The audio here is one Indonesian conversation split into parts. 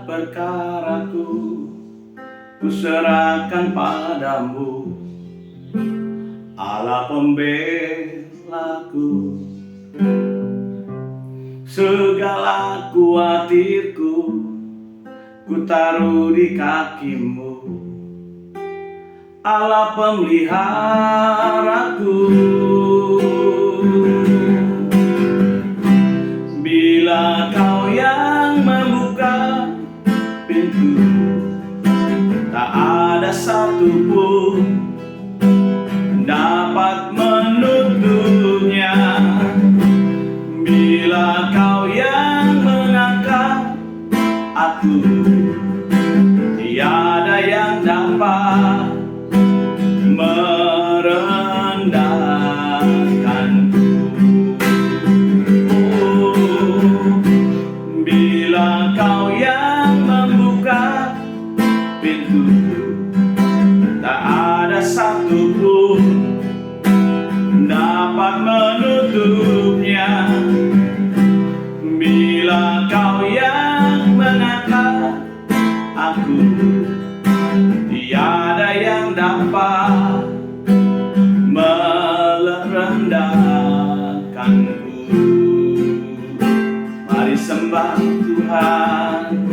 perkaraku, ku serahkan padamu, Allah pembelaku. Segala khawatirku ku taruh di kakimu, Allah pemeliharaku. Bila kau yang membuka pintu, tak ada satupun dapat menutupnya. Bila kau yang mengangkat aku, tiada yang dapat merendahkanku. Oh, bila kau yang membuka pintu, tak ada satupun dapat menutupnya. Bila kau yang mengangkat aku, tiada yang dapat merendahkanku. Mari sembah Tuhan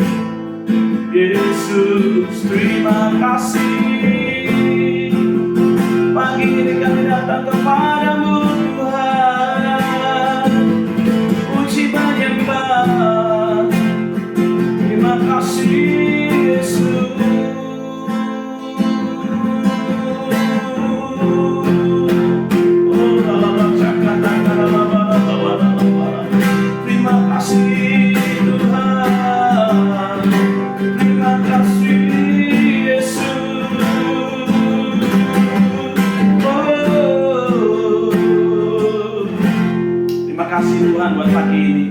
Yesus, terima kasih. Pagi ini kami datang kepadamu Tuhan, puji menyembah. Terima kasih Yesus. Terima kasih Tuhan, terima kasih Yesus. Terima kasih Tuhan buat pagi ini.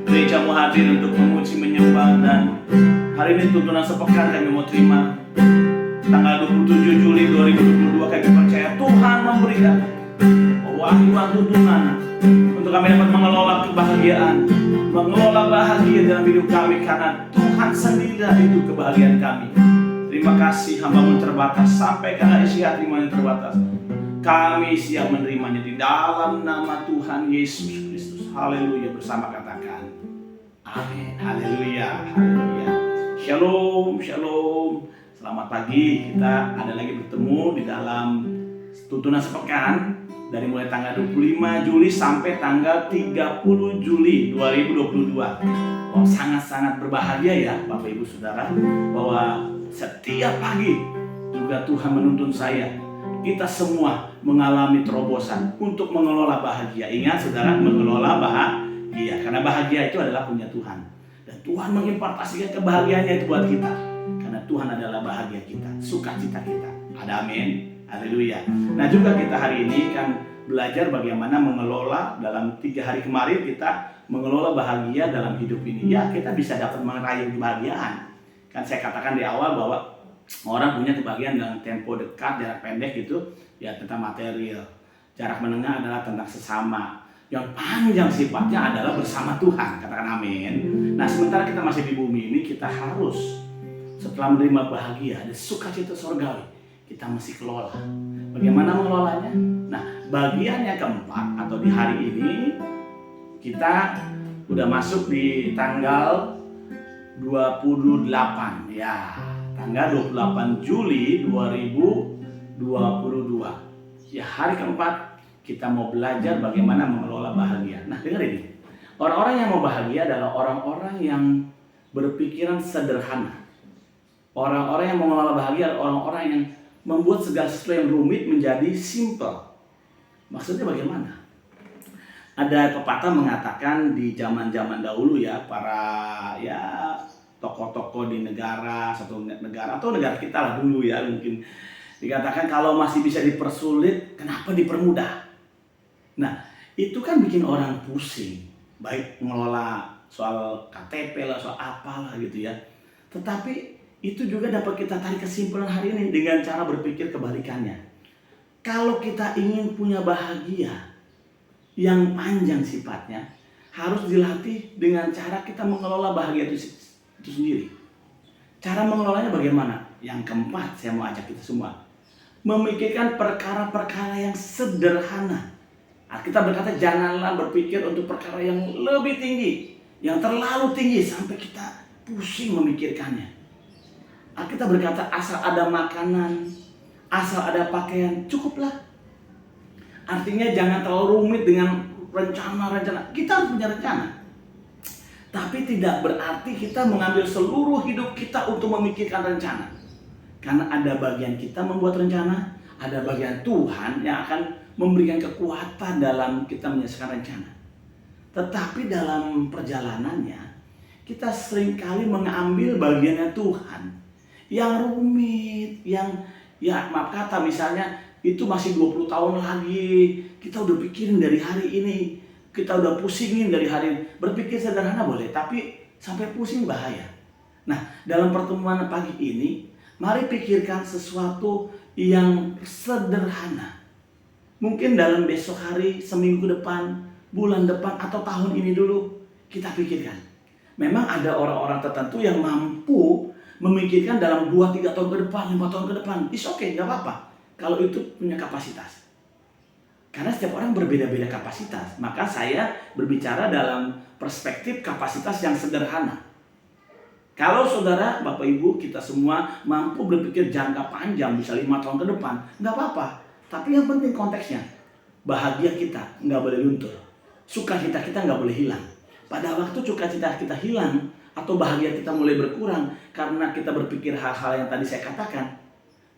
Gerejamu hadir untuk memuji menyembah, dan hari ini tuntunan sepekan kami mau terima. Tanggal 27 Juli 2022 kami percaya Tuhan memberikan pewahyuan tuntunan untuk kami dapat mengelola kebahagiaan, mengelola bahagia dalam hidup kami, karena Tuhan sendiri itu kebahagiaan kami. Terima kasih, hamba-Mu terbatas, sampaikanlah isi hati-Mu yang terbatas. Kami siap menerimanya di dalam nama Tuhan Yesus Kristus. Haleluya, bersama katakan amin. Haleluya, haleluya. Shalom, shalom. Selamat pagi, kita ada lagi bertemu di dalam tuntunan sepekan dari mulai tanggal 25 Juli sampai tanggal 30 Juli 2022. Oh, sangat-sangat berbahagia ya Bapak Ibu Saudara, bahwa setiap pagi juga Tuhan menuntun saya, kita semua mengalami terobosan untuk mengelola bahagia. Ingat saudara, mengelola bahagia, karena bahagia itu adalah punya Tuhan, dan Tuhan mengimpartasikan kebahagiaannya itu buat kita, karena Tuhan adalah bahagia kita, sukacita kita. Ada amin, haleluya. Nah juga kita hari ini kan belajar bagaimana mengelola. Dalam 3 hari kemarin kita mengelola bahagia dalam hidup ini. Ya, kita bisa dapat meraih kebahagiaan. Kan saya katakan di awal bahwa orang punya kebahagiaan dalam tempo dekat, jarak pendek gitu ya tentang material. Jarak menengah adalah tentang sesama. Yang panjang sifatnya adalah bersama Tuhan. Katakan amin. Nah, sementara kita masih di bumi ini, kita harus setelah menerima bahagia dan sukacita surgawi, kita mesti kelola. Bagaimana mengelolanya? Nah, bagian yang keempat atau di hari ini kita udah masuk di tanggal 28 ya. Tanggal 28 Juli 2022. Ya, hari keempat kita mau belajar bagaimana mengelola bahagia. Nah, dengar ini. Orang-orang yang mau bahagia adalah orang-orang yang berpikiran sederhana. Orang-orang yang mengelola bahagia adalah orang-orang yang membuat segala sesuatu yang rumit menjadi simple. Maksudnya bagaimana? Ada pepatah mengatakan di zaman-zaman dahulu ya, para ya tokoh-tokoh di negara, satu negara atau negara kita lah dulu ya, mungkin dikatakan kalau masih bisa dipersulit, kenapa dipermudah? Nah, itu kan bikin orang pusing, baik mengelola soal KTP lah, soal apalah gitu ya. Tetapi itu juga dapat kita tarik kesimpulan hari ini dengan cara berpikir kebalikannya. Kalau kita ingin punya bahagia yang panjang sifatnya, harus dilatih dengan cara kita mengelola bahagia itu itu sendiri. Cara mengelolanya bagaimana? Yang keempat, saya mau ajak kita semua memikirkan perkara-perkara yang sederhana. Kita berkata janganlah berpikir untuk perkara yang lebih tinggi, yang terlalu tinggi sampai kita pusing memikirkannya. Kita berkata asal ada makanan, asal ada pakaian, cukuplah. Artinya jangan terlalu rumit dengan rencana-rencana. Kita harus punya rencana. Tapi tidak berarti kita mengambil seluruh hidup kita untuk memikirkan rencana. Karena ada bagian kita membuat rencana, ada bagian Tuhan yang akan memberikan kekuatan dalam kita menyelesaikan rencana. Tetapi dalam perjalanannya, kita seringkali mengambil bagiannya Tuhan yang rumit, yang maaf kata misalnya itu masih 20 tahun lagi, kita udah pikirin dari hari ini. Kita udah pusingin dari hari ini. Berpikir sederhana boleh, tapi sampai pusing bahaya. Nah, dalam pertemuan pagi ini, mari pikirkan sesuatu yang sederhana. Mungkin dalam besok hari, seminggu depan, bulan depan, atau tahun ini dulu, kita pikirkan. Memang ada orang-orang tertentu yang mampu memikirkan dalam 2-3 tahun ke depan, 5 tahun ke depan. It's okay, gak apa-apa. Kalau itu punya kapasitas. Karena setiap orang berbeda-beda kapasitas. Maka saya berbicara dalam perspektif kapasitas yang sederhana. Kalau saudara, Bapak Ibu, kita semua mampu berpikir jangka panjang, bisa 5 tahun ke depan, nggak apa-apa. Tapi yang penting konteksnya, bahagia kita nggak boleh luntur. Sukacita kita nggak boleh hilang. Pada waktu sukacita kita hilang, atau bahagia kita mulai berkurang, karena kita berpikir hal-hal yang tadi saya katakan,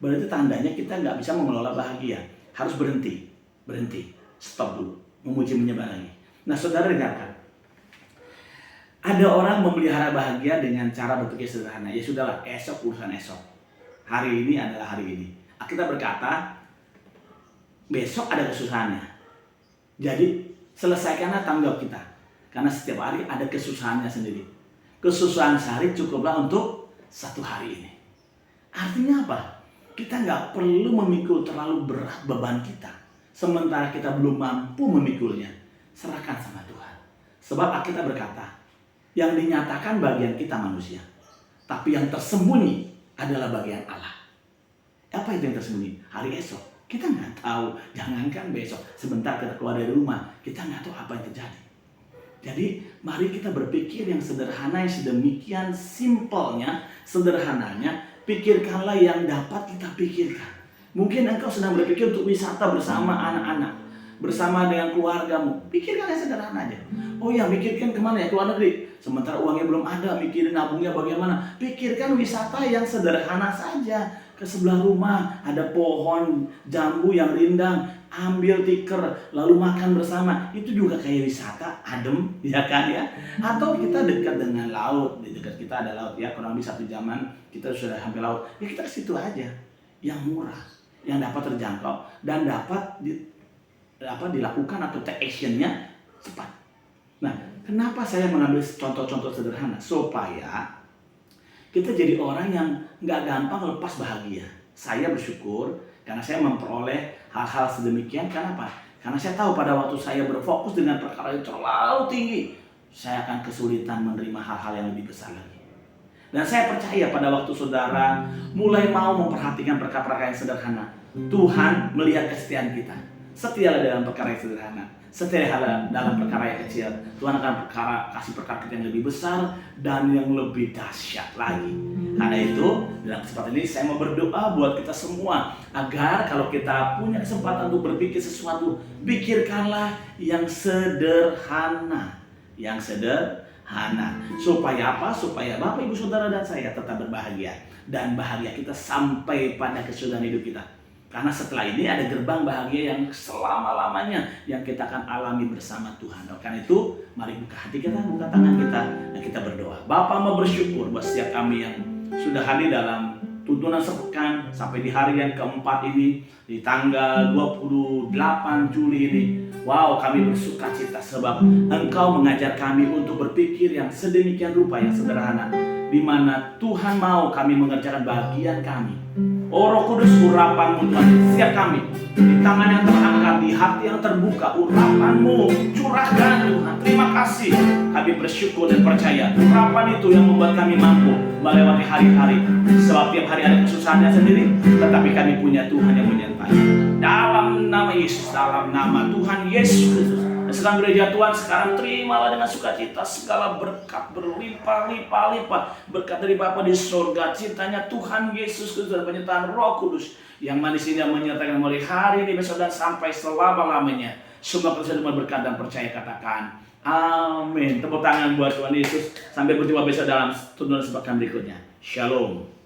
berarti tandanya kita nggak bisa mengelola bahagia. Harus berhenti, stop dulu, memuji menyembah lagi. Nah, saudara dengarkan. Ada orang memelihara bahagia dengan cara berpikir sederhana. Ya sudahlah, esok urusan esok. Hari ini adalah hari ini. Kita berkata, besok ada kesusahannya. Jadi, selesaikanlah tanggung jawab kita. Karena setiap hari ada kesusahannya sendiri. Kesusahan sehari cukuplah untuk satu hari ini. Artinya apa? Kita nggak perlu memikul terlalu berat beban kita. Sementara kita belum mampu memikulnya, serahkan sama Tuhan. Sebab Alkitab berkata, yang dinyatakan bagian kita manusia, tapi yang tersembunyi adalah bagian Allah. Apa itu yang tersembunyi? Hari esok, kita nggak tahu. Jangankan besok, sebentar kita keluar dari rumah, kita nggak tahu apa yang terjadi. Jadi, mari kita berpikir yang sederhana, yang sedemikian simpelnya, sederhananya. Pikirkanlah yang dapat kita pikirkan. Mungkin engkau sedang berpikir untuk wisata bersama anak-anak, bersama dengan keluargamu. Pikirkan yang sederhana aja. Oh ya, pikirkan kemana ya? Ke luar negeri. Sementara uangnya belum ada, mikirin nabungnya bagaimana. Pikirkan wisata yang sederhana saja. Ke sebelah rumah ada pohon jambu yang rindang, ambil tikar, lalu makan bersama. Itu juga kayak wisata, adem, ya kan ya? Atau kita dekat dengan laut, di dekat kita ada laut ya, kurang lebih 1 jaman kita sudah hampir laut. Ya kita ke situ aja, yang murah, yang dapat terjangkau dan dapat dilakukan atau take actionnya cepat. Nah, kenapa saya mengambil contoh-contoh sederhana? Supaya kita jadi orang yang nggak gampang lepas bahagia. Saya bersyukur karena saya memperoleh hal-hal sedemikian. Kenapa? Karena saya tahu pada waktu saya berfokus dengan perkara yang terlalu tinggi, saya akan kesulitan menerima hal-hal yang lebih besar lagi. Dan saya percaya pada waktu saudara mulai mau memperhatikan perkara-perkara yang sederhana, Tuhan melihat kesetiaan kita. Setialah dalam perkara yang sederhana, setialah dalam perkara yang kecil. Tuhan akan kasih perkara kita yang lebih besar dan yang lebih dahsyat lagi. Karena itu, dalam kesempatan ini saya mau berdoa buat kita semua, agar kalau kita punya kesempatan untuk berpikir sesuatu, pikirkanlah yang sederhana. Yang sederhana. Supaya apa? Supaya Bapak, Ibu, Saudara, dan saya tetap berbahagia. Dan bahagia kita sampai pada kesudahan hidup kita. Karena setelah ini ada gerbang bahagia yang selama-lamanya yang kita akan alami bersama Tuhan. Karena itu, mari buka hati kita, buka tangan kita, dan kita berdoa. Bapa, mau bersyukur buat setiap kami yang sudah hadir dalam tuntunan sepekan sampai di hari yang keempat ini, di tanggal 28 Juli ini. Wow, kami bersuka cita sebab Engkau mengajar kami untuk berpikir yang sedemikian rupa, yang sederhana, di mana Tuhan mau kami mengerjakan bagian kami Oh Roh Kudus, urapan-Mu Tuhan setiap kami, di tangan yang terangkat, di hati yang terbuka, urapan-Mu curahkan Tuhan. Terima kasih, kami bersyukur dan percaya urapan itu yang membuat kami mampu melewati hari-hari. Sebab tiap hari ada kesusahannya sendiri, tetapi kami punya Tuhan yang menyertai. Dalam nama Yesus, dalam nama Tuhan Yesus Kristus. Dan sekarang gereja Tuhan, sekarang terimalah dengan sukacita segala berkat berlimpah-limpah, berkat dari Bapa di surga, cintanya Tuhan Yesus Kristus dan penyertaan Roh Kudus yang manis ini yang menyertakan mulai hari ini, besok dan sampai selama-lamanya. Semua kita sudah berkat dan percaya, katakan amin. Tepuk tangan buat Tuhan Yesus. Sampai berjumpa besok dalam tuntunan sepekan berikutnya. Shalom.